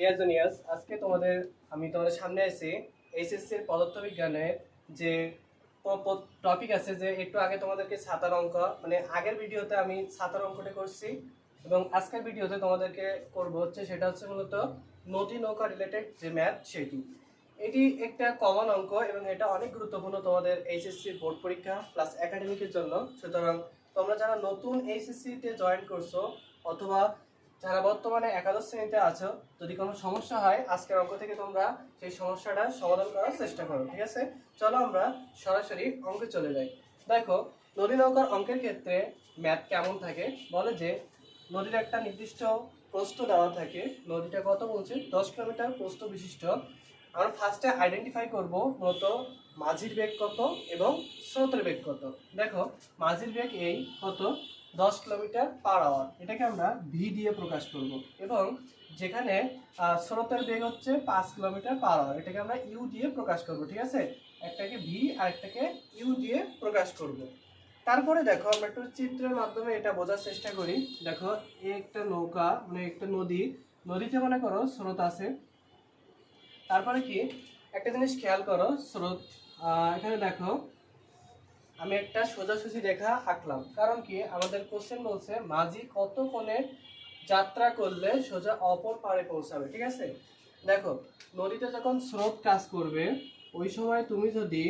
Deer juniors, আজকে তোমাদের সামনে আছি এইচএসসির পদার্থবিজ্ঞানের যে টপিক আছে। যে একটু আগে তোমাদেরকে ছাতার অঙ্ক, মানে আগের ভিডিওতে আমি ছাতার অঙ্কটা করছি এবং আজকের ভিডিওতে তোমাদেরকে করব হচ্ছে সেটা হচ্ছে মূলত নদী নৌকা রিলেটেড যে ম্যাথ সেটি। এটি একটা কমন অঙ্ক এবং এটা অনেক গুরুত্বপূর্ণ তোমাদের এইচএসসি বোর্ড পরীক্ষা প্লাস একাডেমিকের জন্য। সুতরাং তোমরা যারা নতুন এইচএসসিতে জয়েন করছো অথবা যারা বর্তমানে একাদশ শ্রেণীতে আছো, যদি কোনো সমস্যা হয় আজকের অঙ্ক থেকে তোমরা সেই সমস্যাটা সমাধান করার চেষ্টা করো। ঠিক আছে, চলো আমরা সরাসরি অঙ্কে চলে যাই। দেখো, নদী নৌকার অঙ্কের ক্ষেত্রে ম্যাথ কেমন থাকে বলে যে নদীর একটা নির্দিষ্ট প্রস্থ দেওয়া থাকে। নদীটা কত বলছে? 10 কিলোমিটার প্রস্থ বিশিষ্ট। আমরা ফার্স্টে আইডেন্টিফাই করব মূলত মাঝির বেগ কত এবং স্রোতের বেগ কত। দেখো, মাঝির বেগ এই কত 10 কিলোমিটার পার আওয়ার, এটাকে আমরা ভি দিয়ে প্রকাশ করব এবং যেখানে স্রোতের বেগ হচ্ছে 5 কিলোমিটার পার আওয়ার, এটাকে আমরা ইউ দিয়ে প্রকাশ করব। ঠিক আছে, একটাকে ভি আর একটাকে ইউ দিয়ে প্রকাশ করব। তারপরে দেখো, আমরা একটু চিত্রের মাধ্যমে এটা বোঝার চেষ্টা করি। দেখো, এই একটা নৌকা, মানে একটা নদী, নদীতে মনে করো স্রোত আছে। তারপরে কি একটা জিনিস খেয়াল করো, স্রোত এখানে দেখো আমি একটা সোজাসুজি রেখা আঁকলাম, কারণ কি আমাদের কোশ্চেন বলছে মাঝি কত কোণে যাত্রা করলে সোজা অপর পারে পৌঁছাবে। ঠিক আছে, দেখো নদীতে যখন স্রোত কাজ করবে ওই সময় তুমি যদি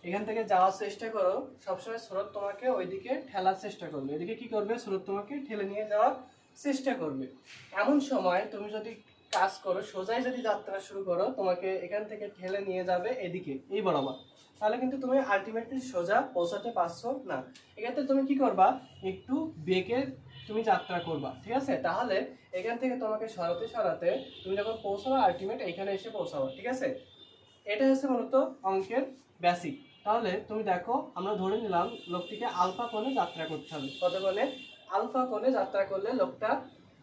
এখান থেকে যাওয়ার চেষ্টা করো, সবসময় স্রোত তোমাকে ওইদিকে ঠেলার চেষ্টা করবে। এদিকে কি করবে? স্রোত তোমাকে ঠেলে নিয়ে যাওয়ার চেষ্টা করবে। এমন সময় তুমি যদি কাজ করো, সোজাই যদি যাত্রা শুরু করো, তোমাকে এখান থেকে ঠেলে নিয়ে যাবে এদিকে, এই বরাবর, তাহলে কিন্তু তুমি আলটিমেটলি সোজা পৌঁছাতে পারছো না। এক্ষেত্রে তুমি কি করবা? একটু বেগে তুমি যাত্রা করবা। ঠিক আছে, তাহলে এখান থেকে তোমাকে সরাতে সরাতে তুমি যখন পৌঁছাবা আলটিমেট এখানে এসে পৌঁছাবো। ঠিক আছে, এটা হচ্ছে মূলত অঙ্কের বেসিক। তাহলে তুমি দেখো, আমরা ধরে নিলাম লোকটিকে আলফা কোণে যাত্রা করতে হবে। কত কোণে? আলফা কোণে যাত্রা করলে লোকটা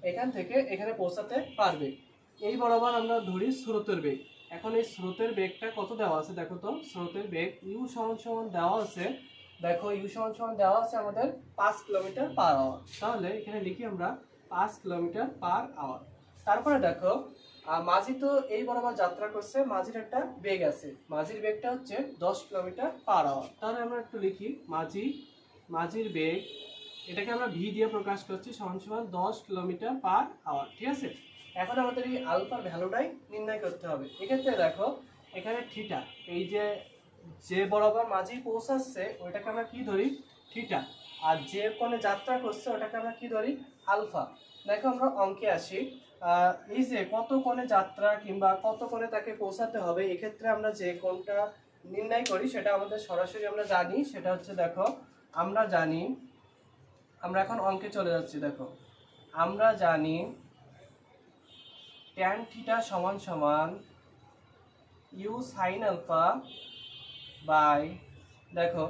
এখান থেকে এখানে পৌঁছাতে পারবে। এই বরাবর আমরা ধরি স্রোতের বেগ। এখন এই স্রোতের বেগটা কত দেওয়া আছে? দেখো তো, স্রোতের বেগ ইউ সমান সমান দেওয়া আছে। দেখো, ইউ সমান সমান দেওয়া আছে আমাদের 5 কিলোমিটার পার আওয়ার। তাহলে এখানে লিখি আমরা 5 কিলোমিটার পার আওয়ার। তারপরে দেখো, মাঝি তো এই বরাবর যাত্রা করছে, মাঝির একটা বেগ আছে, মাঝির বেগটা হচ্ছে 10 কিলোমিটার পার আওয়ার। তাহলে আমরা একটু লিখি মাঝির বেগ, এটাকে আমরা ভি দিয়ে প্রকাশ করছি, সমান সমান 10 কিলোমিটার পার আওয়ার। ঠিক আছে, এখন আমাদের এই আলফার ভ্যালুটাই নির্ণয় করতে হবে। এক্ষেত্রে দেখো, এখানে থিটা, এই যে বরাবর মাঝি পৌঁছাচ্ছে ওইটাকে আমরা কি ধরি? থিটা। আর যে কোণে যাত্রা করছে ওটাকে আমরা কি ধরি? আলফা। দেখো, আমরা অঙ্কে আসি। এই যে কত কোণে যাত্রা কিংবা কত কোণে তাকে পৌঁছাতে হবে, এক্ষেত্রে আমরা যে কোণটা নির্ণয় করি সেটা আমাদের সরাসরি আমরা জানি, সেটা হচ্ছে দেখো আমরা জানি, আমরা এখন অঙ্কে চলে যাচ্ছি। দেখো, আমরা জানি ট্যান থিটা সমান সমান ইউ সাইন আলফা বাই, দেখো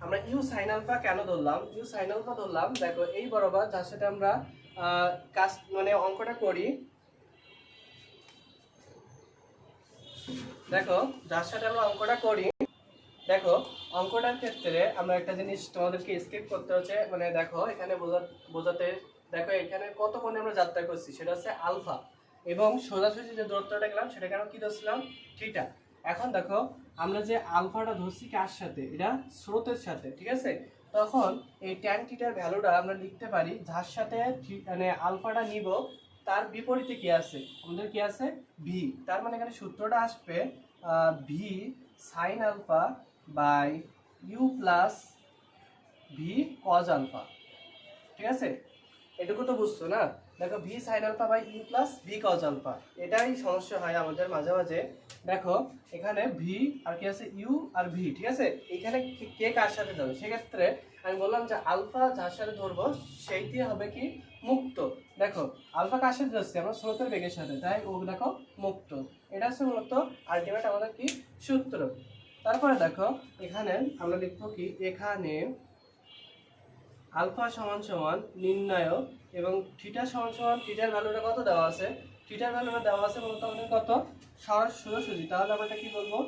আমরা ইউ সাইন আলফা কেন ধরলাম? ইউ সাইন আলফা ধরলাম, দেখো এই বরাবর যার সাথে আমরা কাজ মানে অঙ্কটা করি, দেখো যার সাথে আমরা অঙ্কটা করি, দেখো অঙ্কটার ক্ষেত্রে আমরা একটা জিনিস তোমাদেরকে স্কিপ করতে হচ্ছে, মানে দেখো এখানে বোঝাতে, দেখো এখানে কত কোণে আমরা যাত্রা করছি সেটা হচ্ছে আলফা, এবং সোজাসুজি যে দূরত্বটা গেলাম সেটাকে আমরা কি ধরছিলাম? থিটা। এখন দেখো আমরা যে আলফাটা ধরছি কার সাথে? এটা স্রোতের সাথে। ঠিক আছে, তখন এই ট্যান থিটার ভ্যালুটা আমরা লিখতে পারি যার সাথে মানে আলফাটা নিব তার বিপরীতে কি আছে? আমাদের কি আছে? ভি। তার মানে এখানে সূত্রটা আসবে V sine alpha by U plus V cos alpha. ঠিক আছে, এটুকু তো বুঝছো না? দেখো, V sine alpha by U plus V cos alpha, এটাই সমস্যা হয় আমাদের মাঝে মাঝে। দেখো এখানে ভি আর কি আছে? ইউ আর ভি। ঠিক আছে, এখানে কে কার সাথে যাবে? সেক্ষেত্রে আমি বললাম যে আলফা যার সাথে ধরবো সেইটি হবে কি? মুক্ত। দেখো আলফা কার সাথে যাচ্ছে? আমরা স্রোতের বেগের সাথে, তাই ও দেখো মুক্ত। এটা হচ্ছে মূলত আলটিমেট আমাদের কি সূত্র। তারপরে দেখো এখানে আমরা লিখবো কি? এখানে আলফা সমান সমান নির্ণয় এবং থিটা সমান সমান, থিটার ভ্যালুটা কত দেওয়া আছে? থিটার ভ্যালুটা দেওয়া আছে বলতে আমাদের কত? সোজাসুজি, তাহলে আমরা এটা কি বলবো?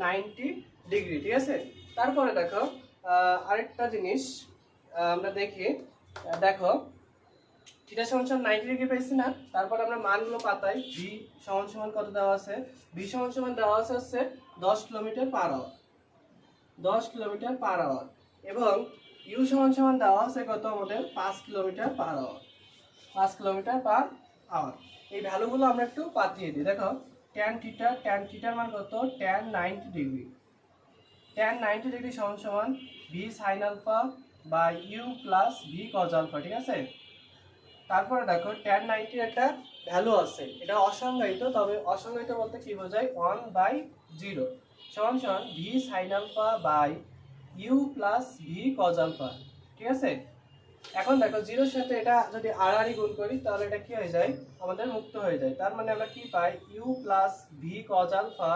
90 ডিগ্রি। ঠিক আছে, তারপরে দেখো আরেকটা জিনিস আমরা দেখি। দেখো থিটা সমান সমান 90 ডিগ্রি পাইছি না। তারপর আমরা মানগুলো পাতাই। ভি সমান সমান কত দেওয়া আছে? ভি সমান সমান দেওয়া আছে হচ্ছে 10 kilometre per hour, 10 kilometre per hour. এবং ইউ সমান সমান দেওয়া আছে কত আমাদের? 5 kilometre per hour, 5 kilometre per hour. এই ভ্যালুগুলো আমরা একটু পাঠিয়ে দিই। দেখো ট্যান থিটার মান কত? Tan 90 degree. ট্যান 90 ডিগ্রি সমান সমান V sine alpha by U plus V cos alpha, ঠিক আছে? তারপরে দেখো ট্যান 90 একটা ভ্যালু আছে, এটা অসংজ্ঞায়িত, তবে অসংজ্ঞায়িত বলতে কি বোঝায়? 1/0 সমান সমান V sine alpha by U plus V cos alpha, ঠিক আছে? এখন দেখো জিরোর সাথে এটা যদি আড়াআড়ি গুণ করি তাহলে এটা কি হয়ে যায়? আমাদের মুক্ত হয়ে যায়। তার মানে আমরা কি পাই? U plus V cos alpha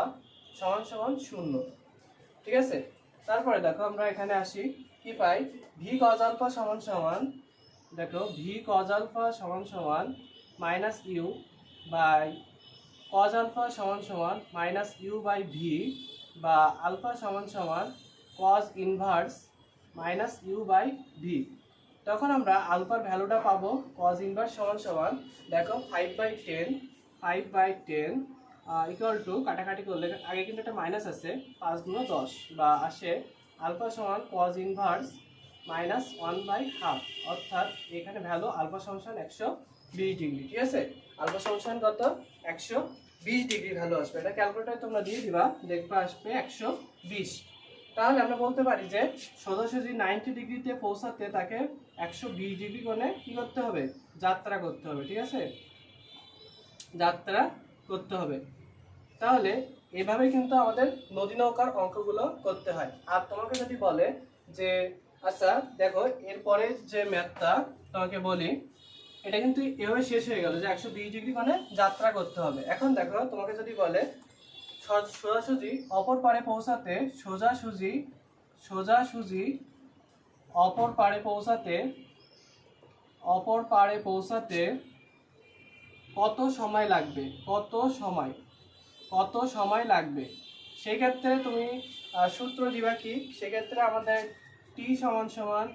সমান সমান 0, ঠিক আছে? তারপরে দেখো আমরা এখানে আসি, কি পাই? ভি কজ আলফা সমান সমান, দেখো ভি কজ আলফা সমান সমান minus U by cos alpha সমান সমান মাইনাস ইউ বাই ভি, বা আলফা সমান সমান cos inverse minus U by V. তখন আমরা আলফার ভ্যালুটা পাবো কজ ইনভার্স সমান সমান, দেখো 5/10 ইকুয়াল টু, কাটাকাটি করলে আগে কিন্তু একটা মাইনাস আছে, 5 গুণ 10, বা আসে আলফা সমান কজ ইনভার্স মাইনাস 1/2, অর্থাৎ এখানে ভ্যালু আলফা সমান 120 ডিগ্রি, ঠিক আছে? আলফা সমান কত? 120 ডিগ্রি ভ্যালু আসবে। এটা ক্যালকুলেটরে তোমরা দিয়ে দিবা, দেখবা আসবে 120। তাহলে আমরা বলতে পারি যে সোজাসুজি 90 ডিগ্রিতে পৌঁছাতে তাকে 120 ডিগ্রি কোণে কি করতে হবে? যাত্রা করতে হবে, ঠিক আছে? যাত্রা করতে হবে। তাহলে এভাবে কিন্তু আমাদের নদী নৌকার অঙ্কগুলো করতে হয়। আর তোমাকে যদি বলে যে আচ্ছা দেখো এরপরে যে ম্যাথটা তোমাকে বলি, এটা কিন্তু এভাবে শেষ হয়ে গেল যে 120 ডিগ্রি কোণে যাত্রা করতে হবে। এখন দেখো তোমাকে যদি বলে সোজাসুজি অপর পারে পৌঁছাতে, সোজাসুজি অপর পারে পৌঁছাতে কত সময় লাগবে? কত সময় লাগবে? সেই ক্ষেত্রে তুমি সূত্র দিবা কি? সেক্ষেত্রে আমাদের টি সমান সমান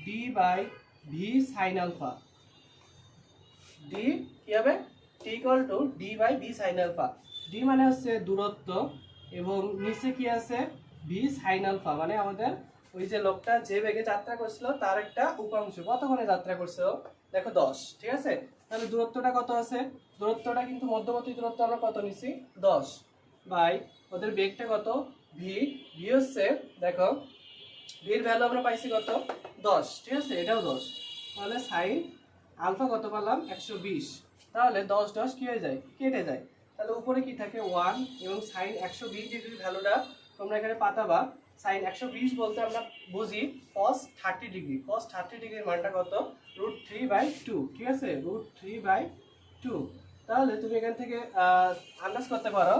d by v sine alpha. D কি হবে? T equal to d by v sine alpha. D মানে হচ্ছে দূরত্ব, এবং নিচে কি আছে? ভি সাইন আলফা, মানে আমাদের ওই যে লোকটা যে বেগে যাত্রা করছিল তার একটা উপাংশ। কতক্ষণে যাত্রা করছে? দেখো 10, ঠিক আছে? তাহলে দূরত্বটা কত আছে? দূরত্বটা কিন্তু মধ্যবর্তী দূরত্ব আমরা কত নিছি? 10 বাই ওদের বেগটা কত? ভি। ভি হচ্ছে দেখো ভির ভ্যালু আমরা পাইছি কত? 10, ঠিক আছে? এটাও 10। তাহলে সাইন আলফা কত পেলাম? 120। তাহলে 10 10 কি হয়ে যায়? কেটে যায়। তাহলে উপরে কি থাকে? 1, এবং সাইন 120 ডিগ্রির ভ্যালুটা তোমরা এখানে পাতাবা। সাইন 120 বলতে আমরা বুঝি cos 30 ডিগ্রি। cos 30 ডিগ্রির মানটা কত? √3/2, ঠিক আছে? √3/2। তাহলে তুমি এখান থেকে আন্দাজ করতে পারো।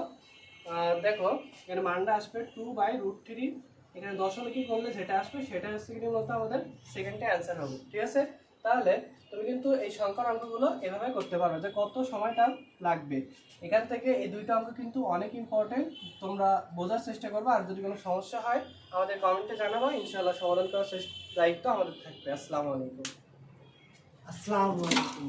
দেখো এখানে মানটা আসবে 2/√3। এখানে দশমিক করলে যেটা আসবে সেটা হচ্ছে কি বলতো আমাদের সেকেন্ডে অ্যান্সার হবে, ঠিক আছে? তাহলে তুমি কিন্তু এই সংখ্যার অঙ্কগুলো এভাবে করতে পারবে যে কত সময়টা লাগবে। এখান থেকে এই দুইটা অঙ্ক কিন্তু অনেক ইম্পর্টেন্ট, তোমরা বোঝার চেষ্টা করবে। আর যদি কোনো সমস্যা হয় আমাদের কমেন্টে জানাবো, ইনশাআল্লাহ সমাধান করার দায়িত্ব আমাদের থাকবে। আসসালামু আলাইকুম। আসসালামু আলাইকুম।